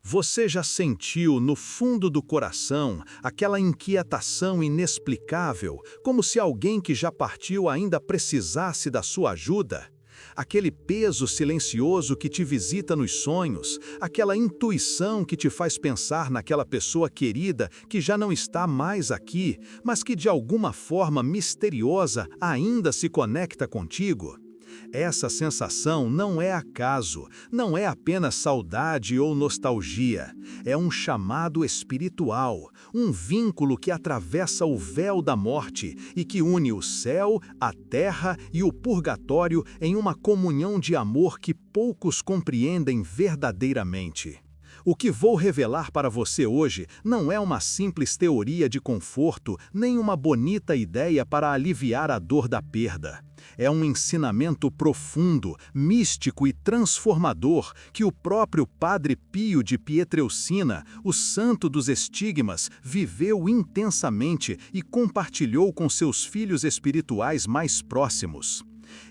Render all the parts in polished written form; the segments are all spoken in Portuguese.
Você já sentiu no fundo do coração aquela inquietação inexplicável, como se alguém que já partiu ainda precisasse da sua ajuda? Aquele peso silencioso que te visita nos sonhos, aquela intuição que te faz pensar naquela pessoa querida que já não está mais aqui, mas que de alguma forma misteriosa ainda se conecta contigo? Essa sensação não é acaso, não é apenas saudade ou nostalgia. É um chamado espiritual, um vínculo que atravessa o véu da morte e que une o céu, a terra e o purgatório em uma comunhão de amor que poucos compreendem verdadeiramente. O que vou revelar para você hoje não é uma simples teoria de conforto, nem uma bonita ideia para aliviar a dor da perda. É um ensinamento profundo, místico e transformador que o próprio Padre Pio de Pietrelcina, o santo dos estigmas, viveu intensamente e compartilhou com seus filhos espirituais mais próximos.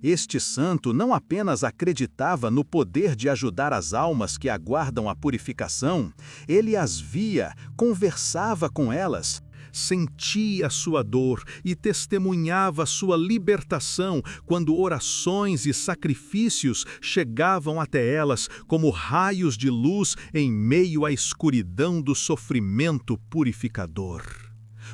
Este santo não apenas acreditava no poder de ajudar as almas que aguardam a purificação, ele as via, conversava com elas, sentia sua dor e testemunhava sua libertação quando orações e sacrifícios chegavam até elas como raios de luz em meio à escuridão do sofrimento purificador.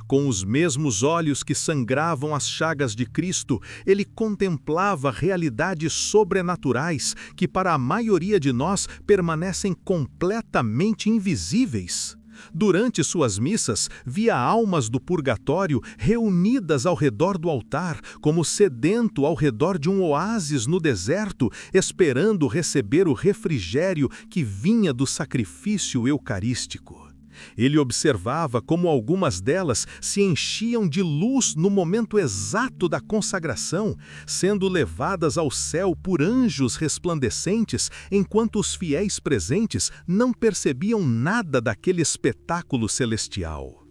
Com os mesmos olhos que sangravam as chagas de Cristo, ele contemplava realidades sobrenaturais que para a maioria de nós permanecem completamente invisíveis. Durante suas missas, via almas do purgatório reunidas ao redor do altar, como sedento ao redor de um oásis no deserto, esperando receber o refrigério que vinha do sacrifício eucarístico. Ele observava como algumas delas se enchiam de luz no momento exato da consagração, sendo levadas ao céu por anjos resplandecentes, enquanto os fiéis presentes não percebiam nada daquele espetáculo celestial.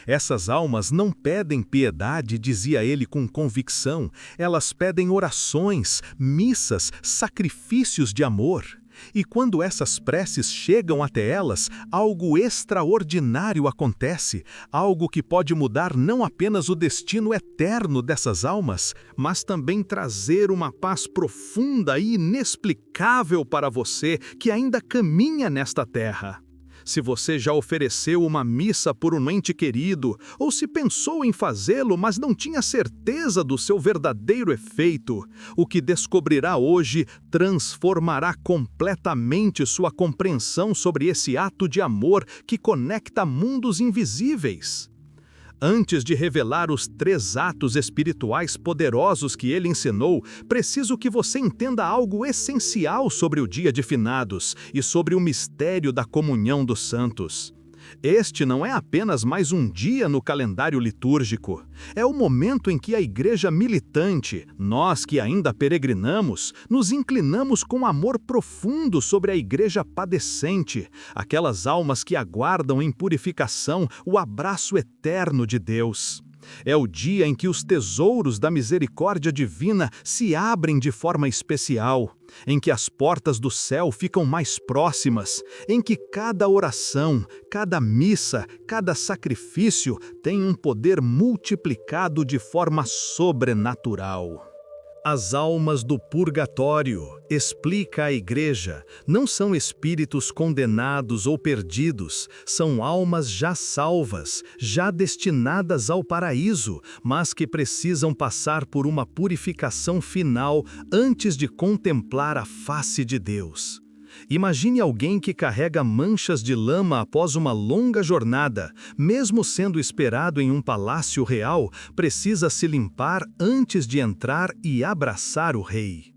Essas almas não pedem piedade, dizia ele com convicção, elas pedem orações, missas, sacrifícios de amor. E quando essas preces chegam até elas, algo extraordinário acontece, algo que pode mudar não apenas o destino eterno dessas almas, mas também trazer uma paz profunda e inexplicável para você que ainda caminha nesta terra. Se você já ofereceu uma missa por um ente querido, ou se pensou em fazê-lo, mas não tinha certeza do seu verdadeiro efeito, o que descobrirá hoje transformará completamente sua compreensão sobre esse ato de amor que conecta mundos invisíveis. Antes de revelar os 3 atos espirituais poderosos que ele ensinou, preciso que você entenda algo essencial sobre o dia de finados e sobre o mistério da comunhão dos santos. Este não é apenas mais um dia no calendário litúrgico. É o momento em que a igreja militante, nós que ainda peregrinamos, nos inclinamos com amor profundo sobre a igreja padecente, aquelas almas que aguardam em purificação o abraço eterno de Deus. É o dia em que os tesouros da misericórdia divina se abrem de forma especial, em que as portas do céu ficam mais próximas, em que cada oração, cada missa, cada sacrifício tem um poder multiplicado de forma sobrenatural. As almas do purgatório, explica a Igreja, não são espíritos condenados ou perdidos, são almas já salvas, já destinadas ao paraíso, mas que precisam passar por uma purificação final antes de contemplar a face de Deus. Imagine alguém que carrega manchas de lama após uma longa jornada, mesmo sendo esperado em um palácio real, precisa se limpar antes de entrar e abraçar o rei.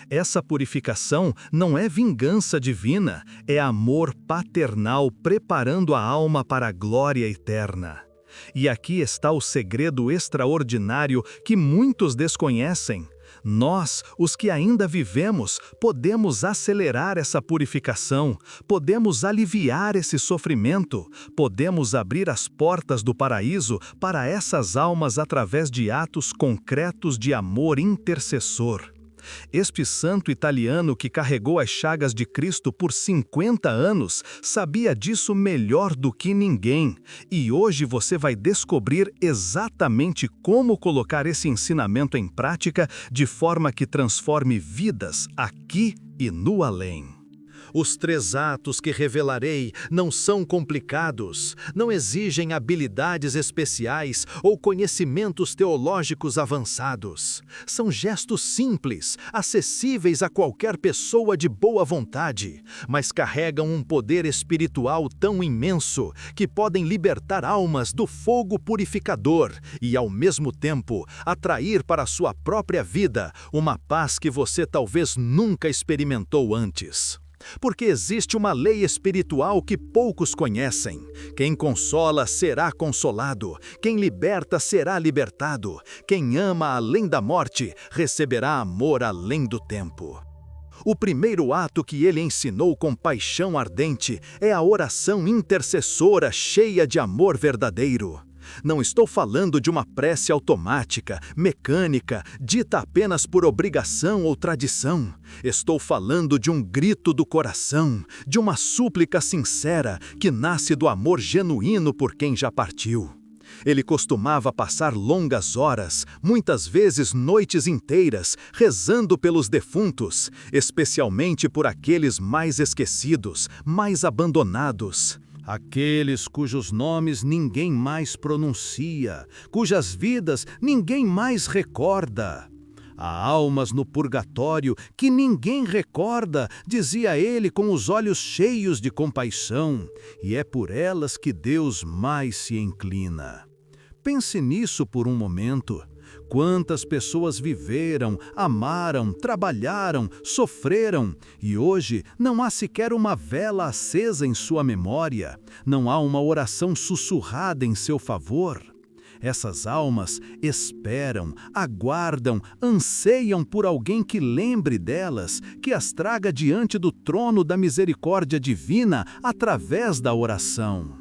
Essa purificação não é vingança divina, é amor paternal preparando a alma para a glória eterna. E aqui está o segredo extraordinário que muitos desconhecem. Nós, os que ainda vivemos, podemos acelerar essa purificação, podemos aliviar esse sofrimento, podemos abrir as portas do paraíso para essas almas através de atos concretos de amor intercessor. Este santo italiano que carregou as chagas de Cristo por 50 anos sabia disso melhor do que ninguém. E hoje você vai descobrir exatamente como colocar esse ensinamento em prática de forma que transforme vidas aqui e no além. Os 3 atos que revelarei não são complicados, não exigem habilidades especiais ou conhecimentos teológicos avançados. São gestos simples, acessíveis a qualquer pessoa de boa vontade, mas carregam um poder espiritual tão imenso que podem libertar almas do fogo purificador e, ao mesmo tempo, atrair para a sua própria vida uma paz que você talvez nunca experimentou antes. Porque existe uma lei espiritual que poucos conhecem. Quem consola será consolado, quem liberta será libertado, quem ama além da morte receberá amor além do tempo. O primeiro ato que ele ensinou com paixão ardente é a oração intercessora cheia de amor verdadeiro. Não estou falando de uma prece automática, mecânica, dita apenas por obrigação ou tradição. Estou falando de um grito do coração, de uma súplica sincera que nasce do amor genuíno por quem já partiu. Ele costumava passar longas horas, muitas vezes noites inteiras, rezando pelos defuntos, especialmente por aqueles mais esquecidos, mais abandonados. Aqueles cujos nomes ninguém mais pronuncia, cujas vidas ninguém mais recorda. Há almas no purgatório que ninguém recorda, dizia ele com os olhos cheios de compaixão, e é por elas que Deus mais se inclina. Pense nisso por um momento. Quantas pessoas viveram, amaram, trabalharam, sofreram, e hoje não há sequer uma vela acesa em sua memória, não há uma oração sussurrada em seu favor. Essas almas esperam, aguardam, anseiam por alguém que lembre delas, que as traga diante do trono da misericórdia divina através da oração.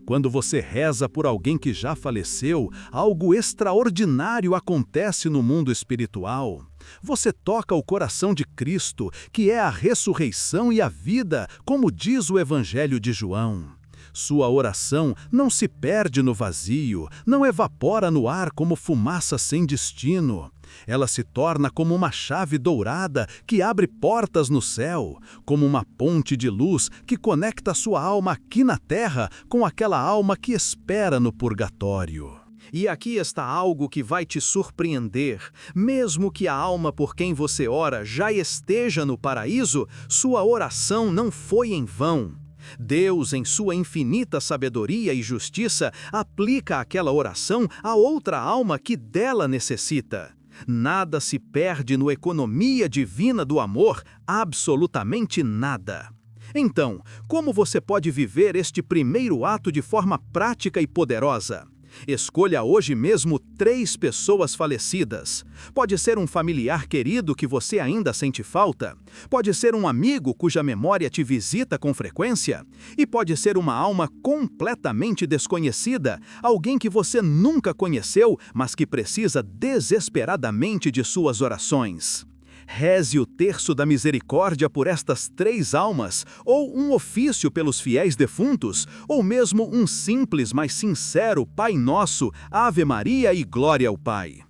Quando você reza por alguém que já faleceu, algo extraordinário acontece no mundo espiritual. Você toca o coração de Cristo, que é a ressurreição e a vida, como diz o Evangelho de João. Sua oração não se perde no vazio, não evapora no ar como fumaça sem destino. Ela se torna como uma chave dourada que abre portas no céu, como uma ponte de luz que conecta sua alma aqui na terra com aquela alma que espera no purgatório. E aqui está algo que vai te surpreender. Mesmo que a alma por quem você ora já esteja no paraíso, sua oração não foi em vão. Deus, em sua infinita sabedoria e justiça, aplica aquela oração a outra alma que dela necessita. Nada se perde na economia divina do amor, absolutamente nada. Então, como você pode viver este primeiro ato de forma prática e poderosa? Escolha hoje mesmo 3 pessoas falecidas. Pode ser um familiar querido que você ainda sente falta. Pode ser um amigo cuja memória te visita com frequência. E pode ser uma alma completamente desconhecida, alguém que você nunca conheceu, mas que precisa desesperadamente de suas orações. Reze o terço da misericórdia por estas 3 almas, ou um ofício pelos fiéis defuntos, ou mesmo um simples, mas sincero Pai Nosso, Ave Maria e Glória ao Pai.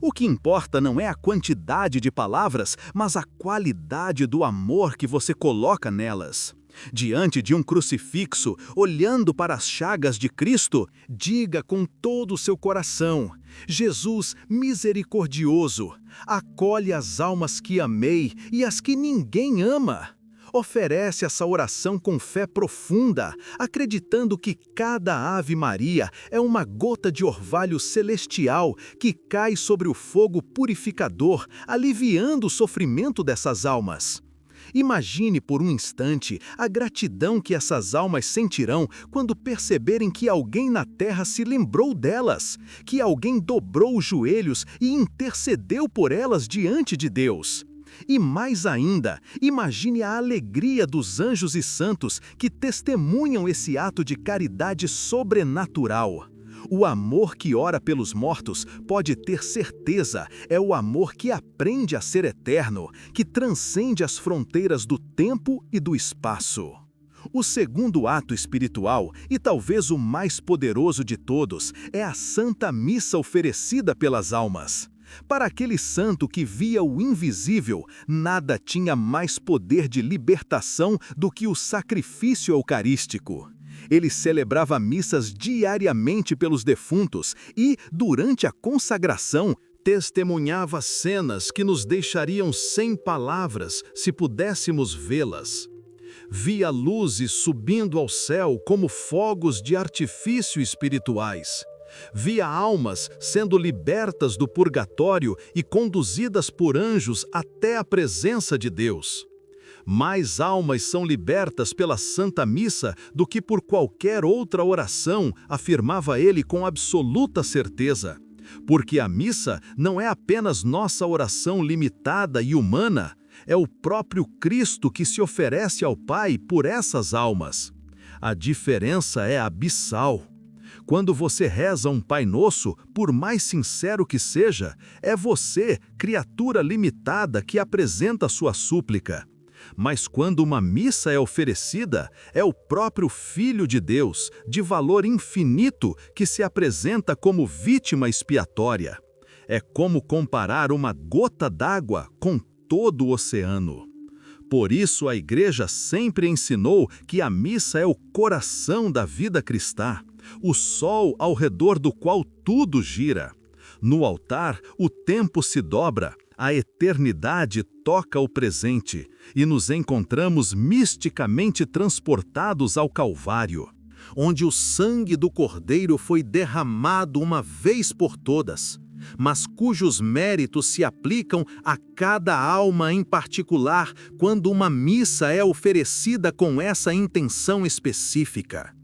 O que importa não é a quantidade de palavras, mas a qualidade do amor que você coloca nelas. Diante de um crucifixo, olhando para as chagas de Cristo, diga com todo o seu coração: Jesus misericordioso, acolhe as almas que amei e as que ninguém ama. Oferece essa oração com fé profunda, acreditando que cada Ave Maria é uma gota de orvalho celestial que cai sobre o fogo purificador, aliviando o sofrimento dessas almas. Imagine por um instante a gratidão que essas almas sentirão quando perceberem que alguém na terra se lembrou delas, que alguém dobrou os joelhos e intercedeu por elas diante de Deus. E mais ainda, imagine a alegria dos anjos e santos que testemunham esse ato de caridade sobrenatural. O amor que ora pelos mortos, pode ter certeza, é o amor que aprende a ser eterno, que transcende as fronteiras do tempo e do espaço. O segundo ato espiritual, e talvez o mais poderoso de todos, é a Santa Missa oferecida pelas almas. Para aquele santo que via o invisível, nada tinha mais poder de libertação do que o sacrifício eucarístico. Ele celebrava missas diariamente pelos defuntos e, durante a consagração, testemunhava cenas que nos deixariam sem palavras se pudéssemos vê-las. Via luzes subindo ao céu como fogos de artifício espirituais. Via almas sendo libertas do purgatório e conduzidas por anjos até a presença de Deus. Mais almas são libertas pela Santa Missa do que por qualquer outra oração, afirmava ele com absoluta certeza. Porque a missa não é apenas nossa oração limitada e humana, é o próprio Cristo que se oferece ao Pai por essas almas. A diferença é abissal. Quando você reza um Pai Nosso, por mais sincero que seja, é você, criatura limitada, que apresenta sua súplica. Mas quando uma missa é oferecida, é o próprio Filho de Deus, de valor infinito, que se apresenta como vítima expiatória. É como comparar uma gota d'água com todo o oceano. Por isso a Igreja sempre ensinou que a missa é o coração da vida cristã, o sol ao redor do qual tudo gira. No altar, o tempo se dobra, a eternidade toca o presente e nos encontramos misticamente transportados ao Calvário, onde o sangue do Cordeiro foi derramado uma vez por todas, mas cujos méritos se aplicam a cada alma em particular quando uma missa é oferecida com essa intenção específica.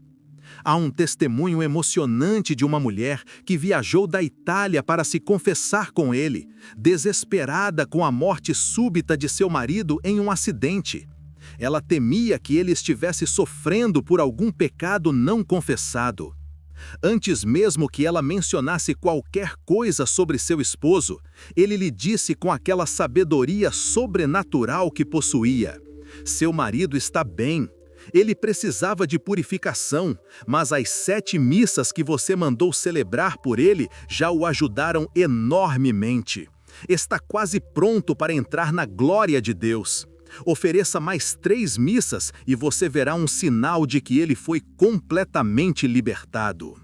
Há um testemunho emocionante de uma mulher que viajou da Itália para se confessar com ele, desesperada com a morte súbita de seu marido em um acidente. Ela temia que ele estivesse sofrendo por algum pecado não confessado. Antes mesmo que ela mencionasse qualquer coisa sobre seu esposo, ele lhe disse com aquela sabedoria sobrenatural que possuía: seu marido está bem. Ele precisava de purificação, mas as 7 missas que você mandou celebrar por ele já o ajudaram enormemente. Está quase pronto para entrar na glória de Deus. Ofereça mais 3 missas e você verá um sinal de que ele foi completamente libertado.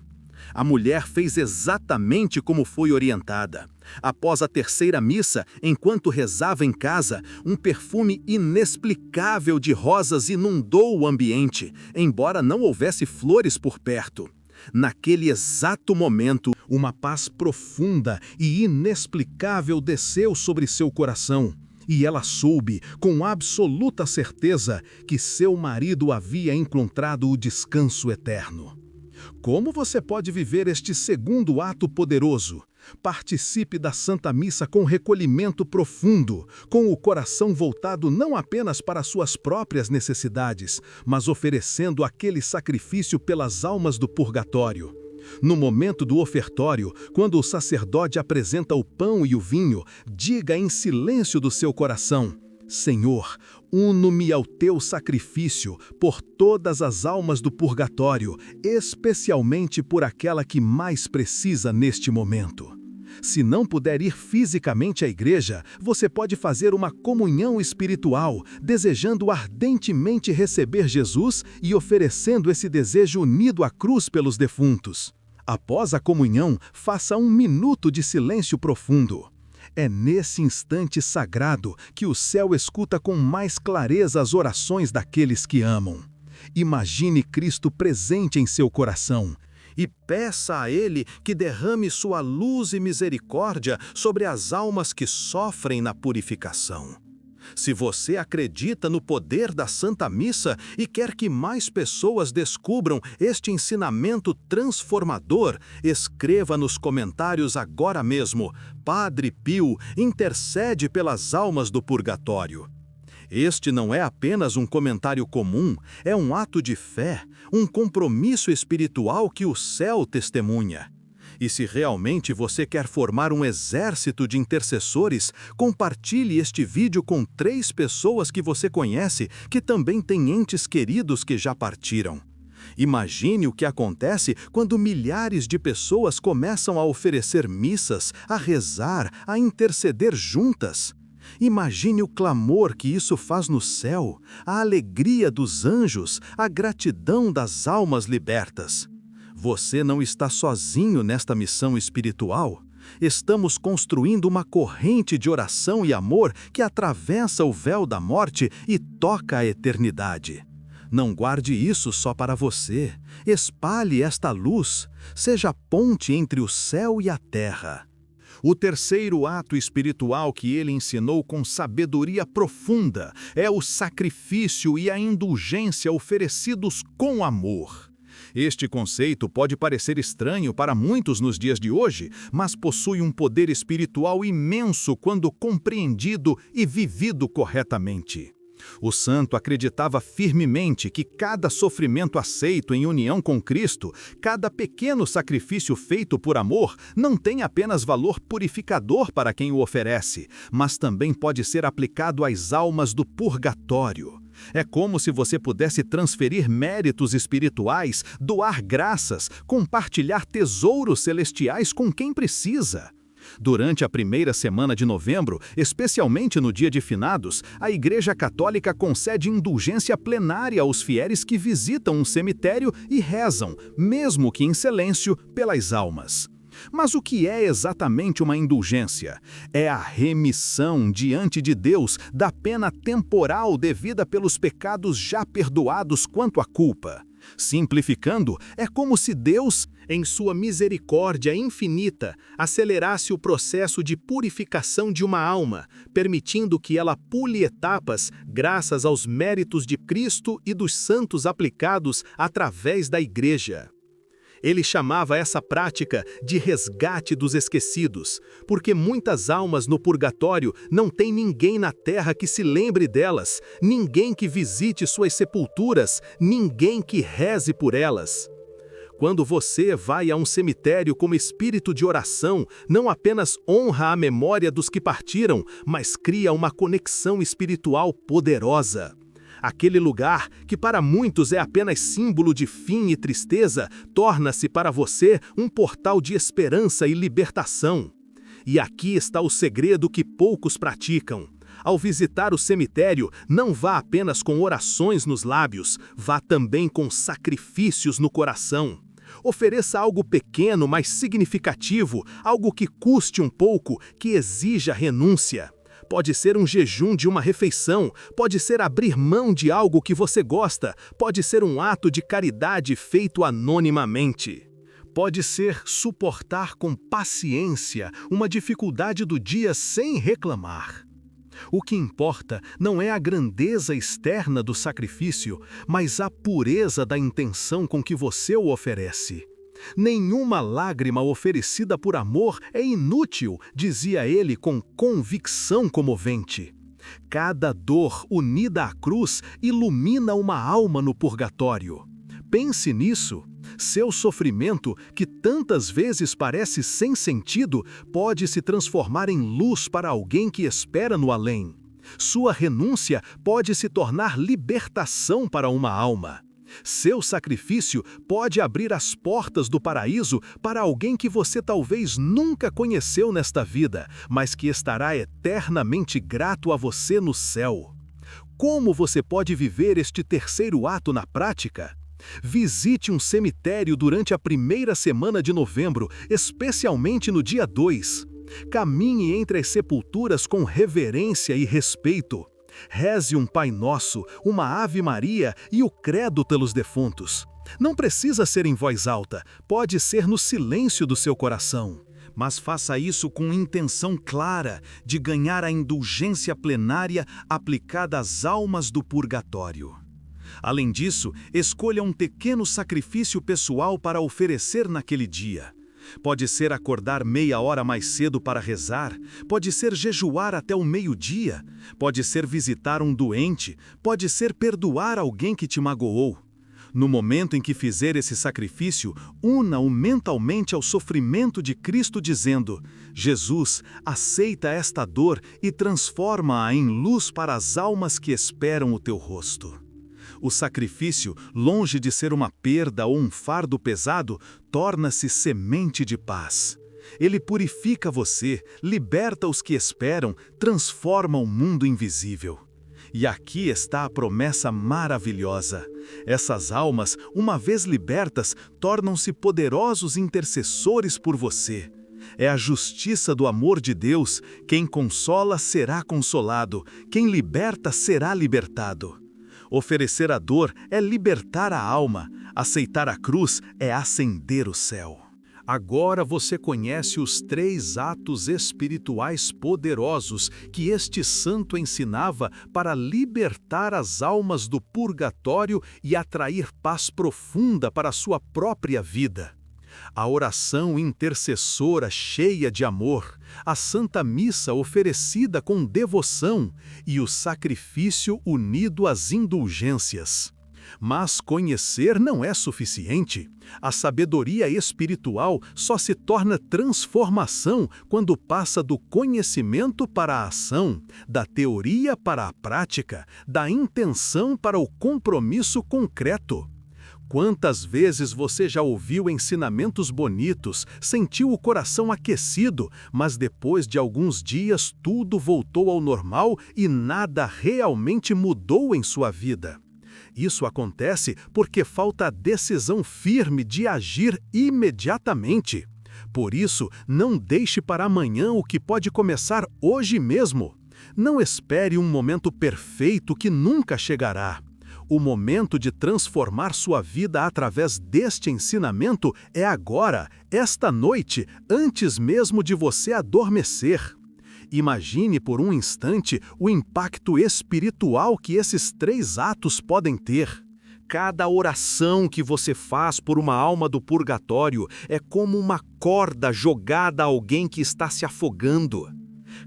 A mulher fez exatamente como foi orientada. Após a 3ª missa, enquanto rezava em casa, um perfume inexplicável de rosas inundou o ambiente, embora não houvesse flores por perto. Naquele exato momento, uma paz profunda e inexplicável desceu sobre seu coração. E ela soube, com absoluta certeza, que seu marido havia encontrado o descanso eterno. Como você pode viver este segundo ato poderoso? Participe da Santa Missa com recolhimento profundo, com o coração voltado não apenas para suas próprias necessidades, mas oferecendo aquele sacrifício pelas almas do purgatório. No momento do ofertório, quando o sacerdote apresenta o pão e o vinho, diga em silêncio do seu coração: Senhor, uno-me ao teu sacrifício por todas as almas do purgatório, especialmente por aquela que mais precisa neste momento. Se não puder ir fisicamente à igreja, você pode fazer uma comunhão espiritual, desejando ardentemente receber Jesus e oferecendo esse desejo unido à cruz pelos defuntos. Após a comunhão, faça 1 minuto de silêncio profundo. É nesse instante sagrado que o céu escuta com mais clareza as orações daqueles que amam. Imagine Cristo presente em seu coração e peça a Ele que derrame sua luz e misericórdia sobre as almas que sofrem na purificação. Se você acredita no poder da Santa Missa e quer que mais pessoas descubram este ensinamento transformador, escreva nos comentários agora mesmo: Padre Pio intercede pelas almas do purgatório. Este não é apenas um comentário comum, é um ato de fé, um compromisso espiritual que o céu testemunha. E se realmente você quer formar um exército de intercessores, compartilhe este vídeo com 3 pessoas que você conhece que também têm entes queridos que já partiram. Imagine o que acontece quando milhares de pessoas começam a oferecer missas, a rezar, a interceder juntas. Imagine o clamor que isso faz no céu, a alegria dos anjos, a gratidão das almas libertas. Você não está sozinho nesta missão espiritual. Estamos construindo uma corrente de oração e amor que atravessa o véu da morte e toca a eternidade. Não guarde isso só para você. Espalhe esta luz. Seja a ponte entre o céu e a terra. O terceiro ato espiritual que ele ensinou com sabedoria profunda é o sacrifício e a indulgência oferecidos com amor. Este conceito pode parecer estranho para muitos nos dias de hoje, mas possui um poder espiritual imenso quando compreendido e vivido corretamente. O santo acreditava firmemente que cada sofrimento aceito em união com Cristo, cada pequeno sacrifício feito por amor, não tem apenas valor purificador para quem o oferece, mas também pode ser aplicado às almas do purgatório. É como se você pudesse transferir méritos espirituais, doar graças, compartilhar tesouros celestiais com quem precisa. Durante a primeira semana de novembro, especialmente no dia de finados, a Igreja Católica concede indulgência plenária aos fiéis que visitam um cemitério e rezam, mesmo que em silêncio, pelas almas. Mas o que é exatamente uma indulgência? É a remissão diante de Deus da pena temporal devida pelos pecados já perdoados quanto à culpa. Simplificando, é como se Deus, em sua misericórdia infinita, acelerasse o processo de purificação de uma alma, permitindo que ela pule etapas graças aos méritos de Cristo e dos santos aplicados através da Igreja. Ele chamava essa prática de resgate dos esquecidos, porque muitas almas no purgatório não têm ninguém na terra que se lembre delas, ninguém que visite suas sepulturas, ninguém que reze por elas. Quando você vai a um cemitério como espírito de oração, não apenas honra a memória dos que partiram, mas cria uma conexão espiritual poderosa. Aquele lugar, que para muitos é apenas símbolo de fim e tristeza, torna-se para você um portal de esperança e libertação. E aqui está o segredo que poucos praticam. Ao visitar o cemitério, não vá apenas com orações nos lábios, vá também com sacrifícios no coração. Ofereça algo pequeno, mas significativo, algo que custe um pouco, que exija renúncia. Pode ser um jejum de uma refeição, pode ser abrir mão de algo que você gosta, pode ser um ato de caridade feito anonimamente. Pode ser suportar com paciência uma dificuldade do dia sem reclamar. O que importa não é a grandeza externa do sacrifício, mas a pureza da intenção com que você o oferece. Nenhuma lágrima oferecida por amor é inútil, dizia ele com convicção comovente. Cada dor unida à cruz ilumina uma alma no purgatório. Pense nisso. Seu sofrimento, que tantas vezes parece sem sentido, pode se transformar em luz para alguém que espera no além. Sua renúncia pode se tornar libertação para uma alma. Seu sacrifício pode abrir as portas do paraíso para alguém que você talvez nunca conheceu nesta vida, mas que estará eternamente grato a você no céu. Como você pode viver este terceiro ato na prática? Visite um cemitério durante a primeira semana de novembro, especialmente no dia 2. Caminhe entre as sepulturas com reverência e respeito. Reze um Pai Nosso, uma Ave Maria e o credo pelos defuntos. Não precisa ser em voz alta, pode ser no silêncio do seu coração. Mas faça isso com intenção clara de ganhar a indulgência plenária aplicada às almas do purgatório. Além disso, escolha um pequeno sacrifício pessoal para oferecer naquele dia. Pode ser acordar meia hora mais cedo para rezar, pode ser jejuar até o meio-dia, pode ser visitar um doente, pode ser perdoar alguém que te magoou. No momento em que fizer esse sacrifício, una-o mentalmente ao sofrimento de Cristo dizendo: Jesus, aceita esta dor e transforma-a em luz para as almas que esperam o teu rosto. O sacrifício, longe de ser uma perda ou um fardo pesado, torna-se semente de paz. Ele purifica você, liberta os que esperam, transforma o mundo invisível. E aqui está a promessa maravilhosa. Essas almas, uma vez libertas, tornam-se poderosos intercessores por você. É a justiça do amor de Deus. Quem consola será consolado, quem liberta será libertado. Oferecer a dor é libertar a alma, aceitar a cruz é acender o céu. Agora você conhece os 3 atos espirituais poderosos que este santo ensinava para libertar as almas do purgatório e atrair paz profunda para a sua própria vida. A oração intercessora cheia de amor, a Santa Missa oferecida com devoção e o sacrifício unido às indulgências. Mas conhecer não é suficiente. A sabedoria espiritual só se torna transformação quando passa do conhecimento para a ação, da teoria para a prática, da intenção para o compromisso concreto. Quantas vezes você já ouviu ensinamentos bonitos, sentiu o coração aquecido, mas depois de alguns dias tudo voltou ao normal e nada realmente mudou em sua vida? Isso acontece porque falta a decisão firme de agir imediatamente. Por isso, não deixe para amanhã o que pode começar hoje mesmo. Não espere um momento perfeito que nunca chegará. O momento de transformar sua vida através deste ensinamento é agora, esta noite, antes mesmo de você adormecer. Imagine por um instante o impacto espiritual que esses 3 atos podem ter. Cada oração que você faz por uma alma do purgatório é como uma corda jogada a alguém que está se afogando.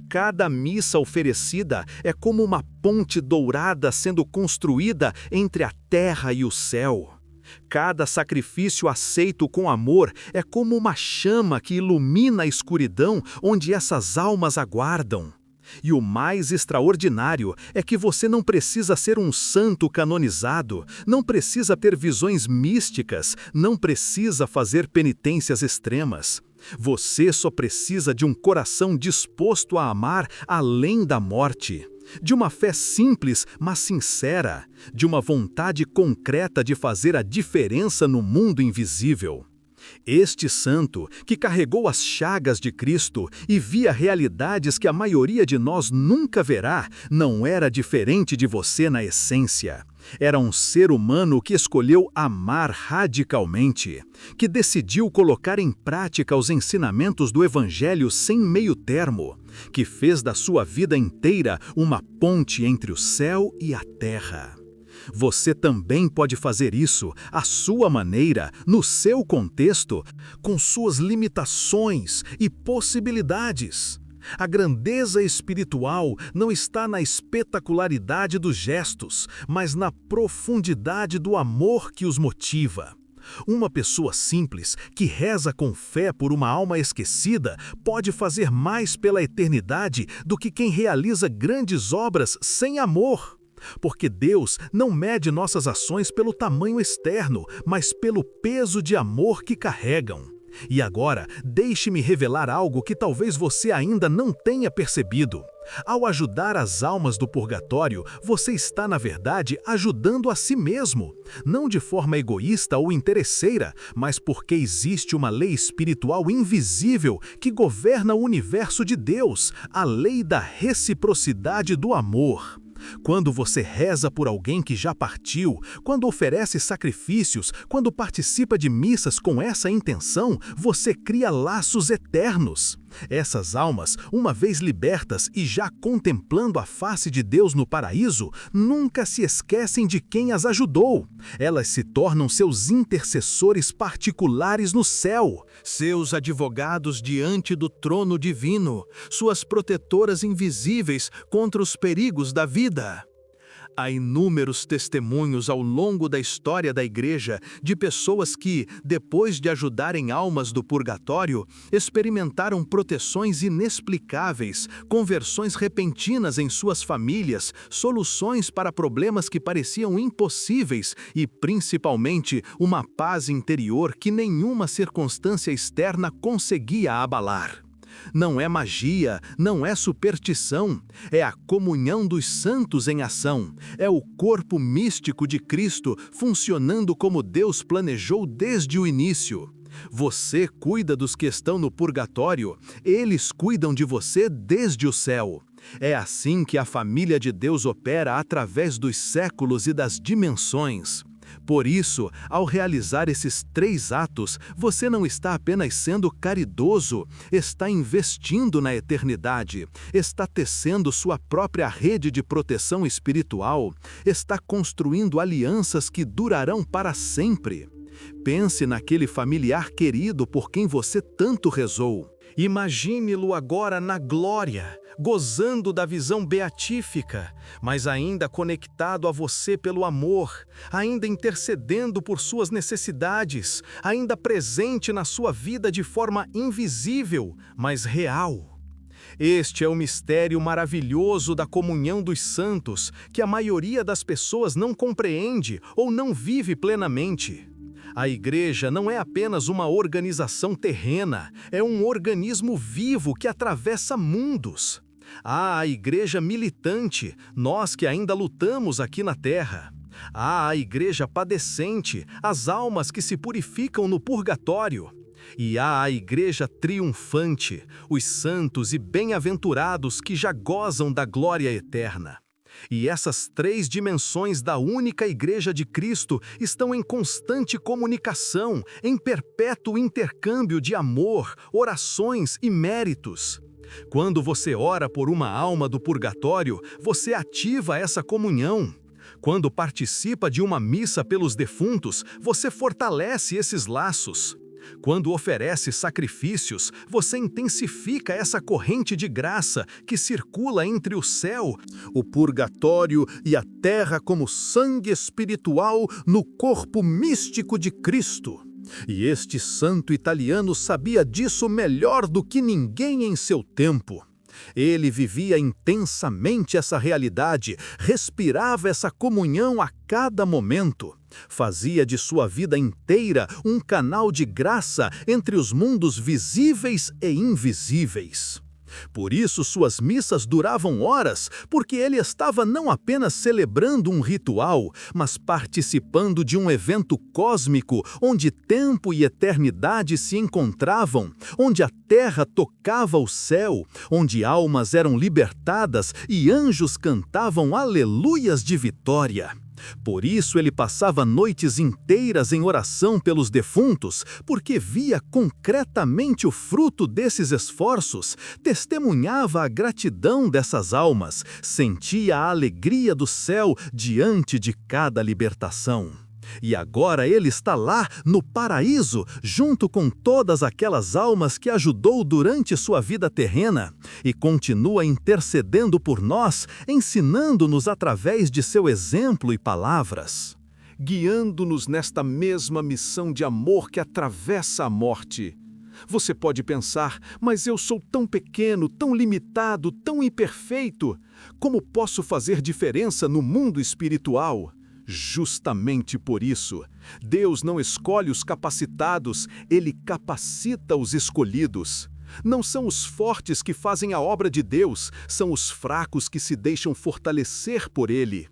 Cada missa oferecida é como uma ponte dourada sendo construída entre a terra e o céu. Cada sacrifício aceito com amor é como uma chama que ilumina a escuridão onde essas almas aguardam. E o mais extraordinário é que você não precisa ser um santo canonizado, não precisa ter visões místicas, não precisa fazer penitências extremas. Você só precisa de um coração disposto a amar além da morte, de uma fé simples, mas sincera, de uma vontade concreta de fazer a diferença no mundo invisível. Este santo, que carregou as chagas de Cristo e via realidades que a maioria de nós nunca verá, não era diferente de você na essência. Era um ser humano que escolheu amar radicalmente, que decidiu colocar em prática os ensinamentos do Evangelho sem meio termo, que fez da sua vida inteira uma ponte entre o céu e a terra. Você também pode fazer isso, à sua maneira, no seu contexto, com suas limitações e possibilidades. A grandeza espiritual não está na espetacularidade dos gestos, mas na profundidade do amor que os motiva. Uma pessoa simples, que reza com fé por uma alma esquecida, pode fazer mais pela eternidade do que quem realiza grandes obras sem amor. Porque Deus não mede nossas ações pelo tamanho externo, mas pelo peso de amor que carregam. E agora, deixe-me revelar algo que talvez você ainda não tenha percebido. Ao ajudar as almas do purgatório, você está, na verdade, ajudando a si mesmo. Não de forma egoísta ou interesseira, mas porque existe uma lei espiritual invisível que governa o universo de Deus, a lei da reciprocidade do amor. Quando você reza por alguém que já partiu, quando oferece sacrifícios, quando participa de missas com essa intenção, você cria laços eternos. Essas almas, uma vez libertas e já contemplando a face de Deus no paraíso, nunca se esquecem de quem as ajudou. Elas se tornam seus intercessores particulares no céu, seus advogados diante do trono divino, suas protetoras invisíveis contra os perigos da vida. Há inúmeros testemunhos ao longo da história da Igreja de pessoas que, depois de ajudarem almas do purgatório, experimentaram proteções inexplicáveis, conversões repentinas em suas famílias, soluções para problemas que pareciam impossíveis e, principalmente, uma paz interior que nenhuma circunstância externa conseguia abalar. Não é magia, não é superstição, é a comunhão dos santos em ação, é o corpo místico de Cristo funcionando como Deus planejou desde o início. Você cuida dos que estão no purgatório, eles cuidam de você desde o céu. É assim que a família de Deus opera através dos séculos e das dimensões. Por isso, ao realizar esses 3 atos, você não está apenas sendo caridoso, está investindo na eternidade, está tecendo sua própria rede de proteção espiritual, está construindo alianças que durarão para sempre. Pense naquele familiar querido por quem você tanto rezou. Imagine-lo agora na glória, gozando da visão beatífica, mas ainda conectado a você pelo amor, ainda intercedendo por suas necessidades, ainda presente na sua vida de forma invisível, mas real. Este é o mistério maravilhoso da comunhão dos santos, que a maioria das pessoas não compreende ou não vive plenamente. A Igreja não é apenas uma organização terrena, é um organismo vivo que atravessa mundos. Há a Igreja militante, nós que ainda lutamos aqui na Terra. Há a Igreja padecente, as almas que se purificam no purgatório. E há a Igreja triunfante, os santos e bem-aventurados que já gozam da glória eterna. E essas 3 dimensões da única Igreja de Cristo estão em constante comunicação, em perpétuo intercâmbio de amor, orações e méritos. Quando você ora por uma alma do purgatório, você ativa essa comunhão. Quando participa de uma missa pelos defuntos, você fortalece esses laços. Quando oferece sacrifícios, você intensifica essa corrente de graça que circula entre o céu, o purgatório e a terra como sangue espiritual no corpo místico de Cristo. E este santo italiano sabia disso melhor do que ninguém em seu tempo. Ele vivia intensamente essa realidade, respirava essa comunhão a cada momento. Fazia de sua vida inteira um canal de graça entre os mundos visíveis e invisíveis. Por isso suas missas duravam horas, porque ele estava não apenas celebrando um ritual, mas participando de um evento cósmico, onde tempo e eternidade se encontravam, onde a terra tocava o céu, onde almas eram libertadas e anjos cantavam aleluias de vitória. Por isso ele passava noites inteiras em oração pelos defuntos, porque via concretamente o fruto desses esforços, testemunhava a gratidão dessas almas, sentia a alegria do céu diante de cada libertação. E agora ele está lá, no paraíso, junto com todas aquelas almas que ajudou durante sua vida terrena, e continua intercedendo por nós, ensinando-nos através de seu exemplo e palavras, guiando-nos nesta mesma missão de amor que atravessa a morte. Você pode pensar, mas eu sou tão pequeno, tão limitado, tão imperfeito. Como posso fazer diferença no mundo espiritual? Justamente por isso, Deus não escolhe os capacitados, Ele capacita os escolhidos. Não são os fortes que fazem a obra de Deus, são os fracos que se deixam fortalecer por Ele.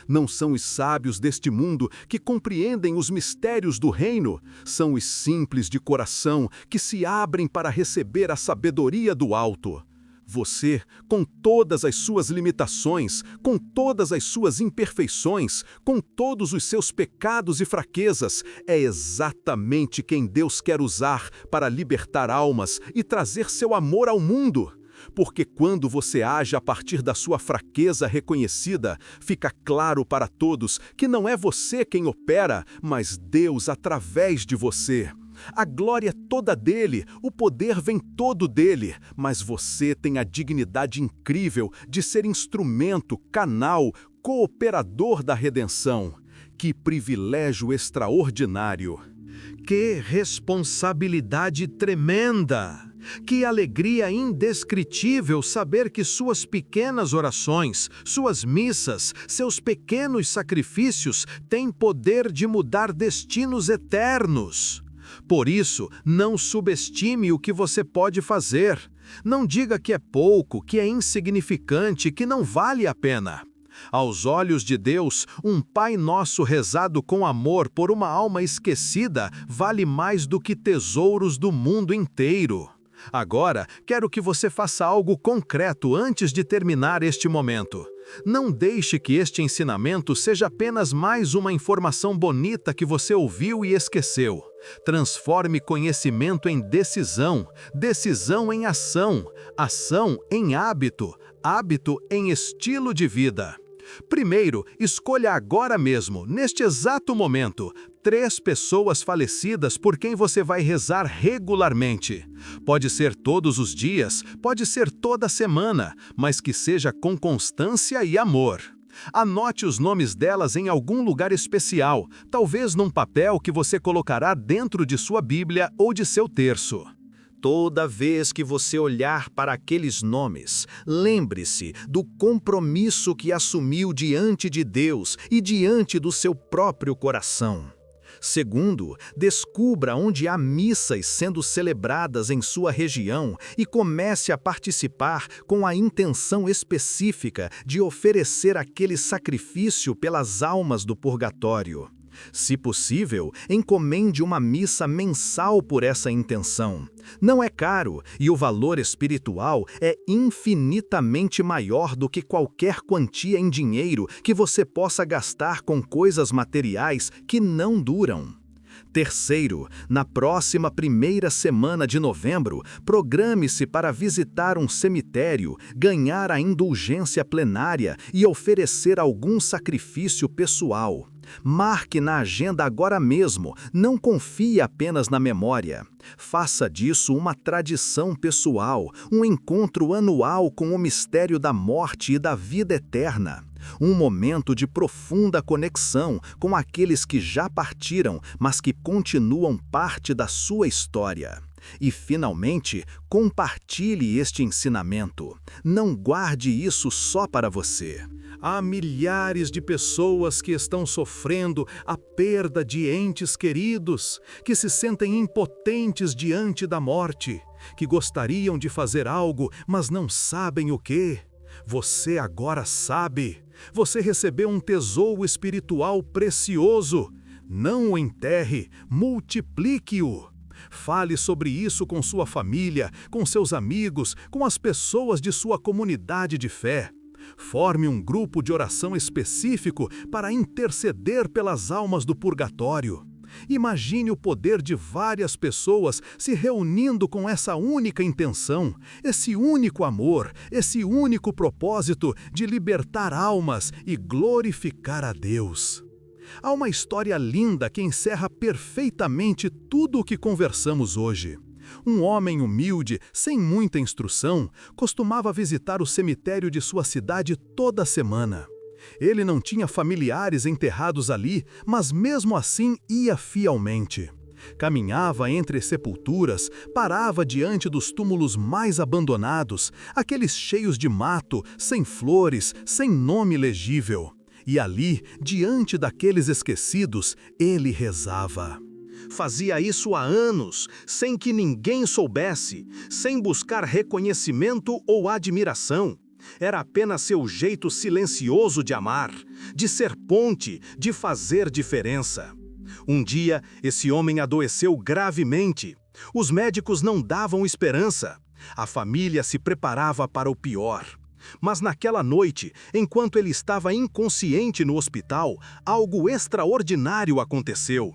Não são os sábios deste mundo que compreendem os mistérios do reino, são os simples de coração que se abrem para receber a sabedoria do alto. Você, com todas as suas limitações, com todas as suas imperfeições, com todos os seus pecados e fraquezas, é exatamente quem Deus quer usar para libertar almas e trazer seu amor ao mundo. Porque quando você age a partir da sua fraqueza reconhecida, fica claro para todos que não é você quem opera, mas Deus através de você. A glória é toda dele, o poder vem todo dele, mas você tem a dignidade incrível de ser instrumento, canal, cooperador da redenção. Que privilégio extraordinário! Que responsabilidade tremenda! Que alegria indescritível saber que suas pequenas orações, suas missas, seus pequenos sacrifícios têm poder de mudar destinos eternos. Por isso, não subestime o que você pode fazer. Não diga que é pouco, que é insignificante, que não vale a pena. Aos olhos de Deus, um Pai Nosso rezado com amor por uma alma esquecida vale mais do que tesouros do mundo inteiro. Agora, quero que você faça algo concreto antes de terminar este momento. Não deixe que este ensinamento seja apenas mais uma informação bonita que você ouviu e esqueceu. Transforme conhecimento em decisão, decisão em ação, ação em hábito, hábito em estilo de vida. Primeiro, escolha agora mesmo, neste exato momento, 3 pessoas falecidas por quem você vai rezar regularmente. Pode ser todos os dias, pode ser toda semana, mas que seja com constância e amor. Anote os nomes delas em algum lugar especial, talvez num papel que você colocará dentro de sua Bíblia ou de seu terço. Toda vez que você olhar para aqueles nomes, lembre-se do compromisso que assumiu diante de Deus e diante do seu próprio coração. Segundo, descubra onde há missas sendo celebradas em sua região e comece a participar com a intenção específica de oferecer aquele sacrifício pelas almas do purgatório. Se possível, encomende uma missa mensal por essa intenção. Não é caro e o valor espiritual é infinitamente maior do que qualquer quantia em dinheiro que você possa gastar com coisas materiais que não duram. Terceiro, na próxima primeira semana de novembro, programe-se para visitar um cemitério, ganhar a indulgência plenária e oferecer algum sacrifício pessoal. Marque na agenda agora mesmo, não confie apenas na memória. Faça disso uma tradição pessoal, um encontro anual com o mistério da morte e da vida eterna. Um momento de profunda conexão com aqueles que já partiram, mas que continuam parte da sua história. E, finalmente, compartilhe este ensinamento. Não guarde isso só para você. Há milhares de pessoas que estão sofrendo a perda de entes queridos, que se sentem impotentes diante da morte, que gostariam de fazer algo, mas não sabem o quê. Você agora sabe. Você recebeu um tesouro espiritual precioso. Não o enterre, multiplique-o. Fale sobre isso com sua família, com seus amigos, com as pessoas de sua comunidade de fé. Forme um grupo de oração específico para interceder pelas almas do purgatório. Imagine o poder de várias pessoas se reunindo com essa única intenção, esse único amor, esse único propósito de libertar almas e glorificar a Deus. Há uma história linda que encerra perfeitamente tudo o que conversamos hoje. Um homem humilde, sem muita instrução, costumava visitar o cemitério de sua cidade toda semana. Ele não tinha familiares enterrados ali, mas mesmo assim ia fielmente. Caminhava entre sepulturas, parava diante dos túmulos mais abandonados, aqueles cheios de mato, sem flores, sem nome legível. E ali, diante daqueles esquecidos, ele rezava. Fazia isso há anos, sem que ninguém soubesse, sem buscar reconhecimento ou admiração. Era apenas seu jeito silencioso de amar, de ser ponte, de fazer diferença. Um dia, esse homem adoeceu gravemente. Os médicos não davam esperança. A família se preparava para o pior. Mas naquela noite, enquanto ele estava inconsciente no hospital, algo extraordinário aconteceu.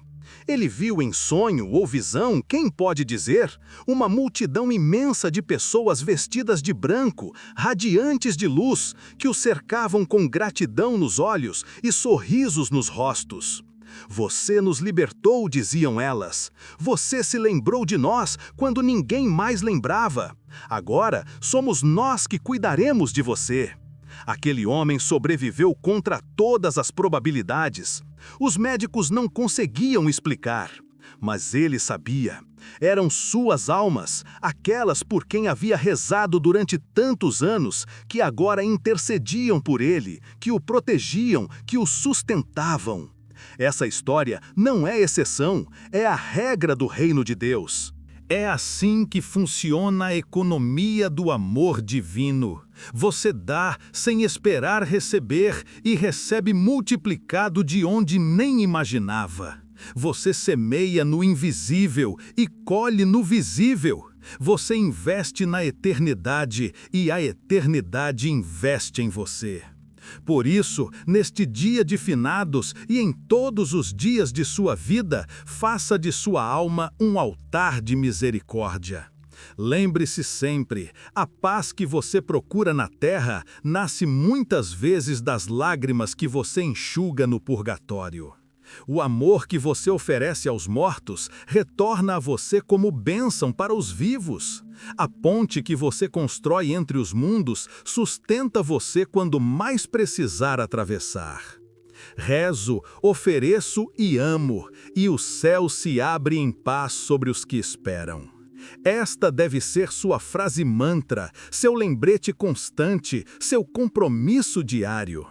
Ele viu em sonho ou visão, quem pode dizer, uma multidão imensa de pessoas vestidas de branco, radiantes de luz, que o cercavam com gratidão nos olhos e sorrisos nos rostos. Você nos libertou, diziam elas. Você se lembrou de nós quando ninguém mais lembrava. Agora somos nós que cuidaremos de você. Aquele homem sobreviveu contra todas as probabilidades. Os médicos não conseguiam explicar. Mas ele sabia. Eram suas almas, aquelas por quem havia rezado durante tantos anos, que agora intercediam por ele, que o protegiam, que o sustentavam. Essa história não é exceção, é a regra do reino de Deus. É assim que funciona a economia do amor divino. Você dá sem esperar receber e recebe multiplicado de onde nem imaginava. Você semeia no invisível e colhe no visível. Você investe na eternidade e a eternidade investe em você. Por isso, neste dia de finados e em todos os dias de sua vida, faça de sua alma um altar de misericórdia. Lembre-se sempre, a paz que você procura na terra nasce muitas vezes das lágrimas que você enxuga no purgatório. O amor que você oferece aos mortos retorna a você como bênção para os vivos. A ponte que você constrói entre os mundos sustenta você quando mais precisar atravessar. Rezo, ofereço e amo, e o céu se abre em paz sobre os que esperam. Esta deve ser sua frase mantra, seu lembrete constante, seu compromisso diário.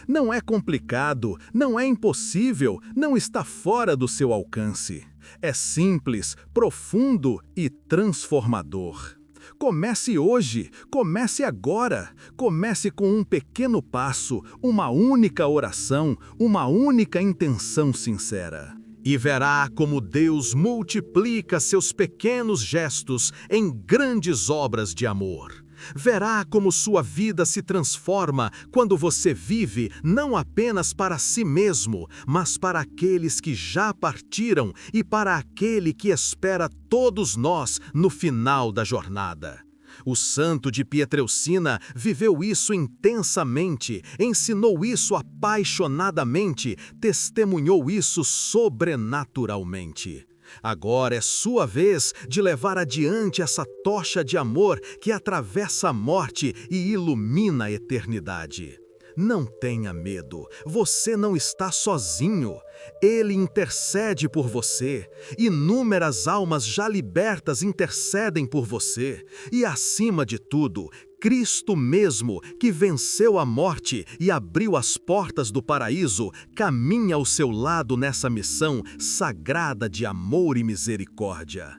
Não é complicado, não é impossível, não está fora do seu alcance. É simples, profundo e transformador. Comece hoje, comece agora, comece com um pequeno passo, uma única oração, uma única intenção sincera. E verá como Deus multiplica seus pequenos gestos em grandes obras de amor. Verá como sua vida se transforma quando você vive não apenas para si mesmo, mas para aqueles que já partiram e para aquele que espera todos nós no final da jornada. O santo de Pietrelcina viveu isso intensamente, ensinou isso apaixonadamente, testemunhou isso sobrenaturalmente. Agora é sua vez de levar adiante essa tocha de amor que atravessa a morte e ilumina a eternidade. Não tenha medo, você não está sozinho. Ele intercede por você. Inúmeras almas já libertas intercedem por você. E acima de tudo, Cristo mesmo, que venceu a morte e abriu as portas do paraíso, caminha ao seu lado nessa missão sagrada de amor e misericórdia.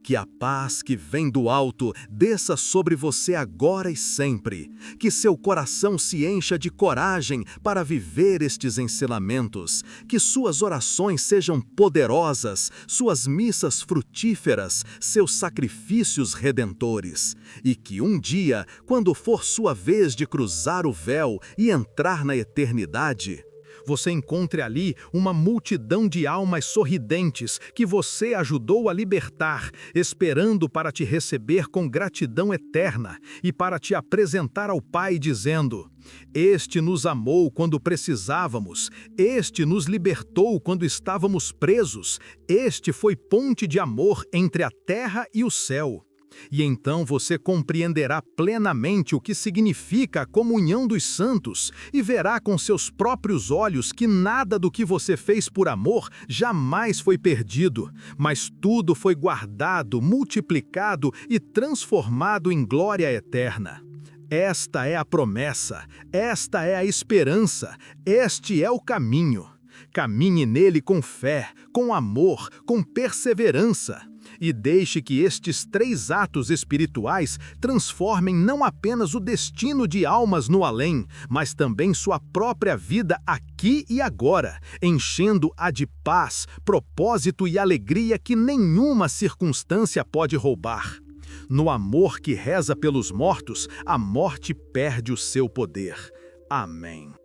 Que a paz que vem do alto desça sobre você agora e sempre. Que seu coração se encha de coragem para viver estes ensinamentos. Que suas orações sejam poderosas, suas missas frutíferas, seus sacrifícios redentores. E que um dia, quando for sua vez de cruzar o véu e entrar na eternidade, você encontre ali uma multidão de almas sorridentes que você ajudou a libertar, esperando para te receber com gratidão eterna e para te apresentar ao Pai dizendo: este nos amou quando precisávamos, este nos libertou quando estávamos presos, este foi ponte de amor entre a terra e o céu. E então você compreenderá plenamente o que significa a comunhão dos santos e verá com seus próprios olhos que nada do que você fez por amor jamais foi perdido, mas tudo foi guardado, multiplicado e transformado em glória eterna. Esta é a promessa, esta é a esperança, este é o caminho. Caminhe nele com fé, com amor, com perseverança. E deixe que estes 3 atos espirituais transformem não apenas o destino de almas no além, mas também sua própria vida aqui e agora, enchendo-a de paz, propósito e alegria que nenhuma circunstância pode roubar. No amor que reza pelos mortos, a morte perde o seu poder. Amém.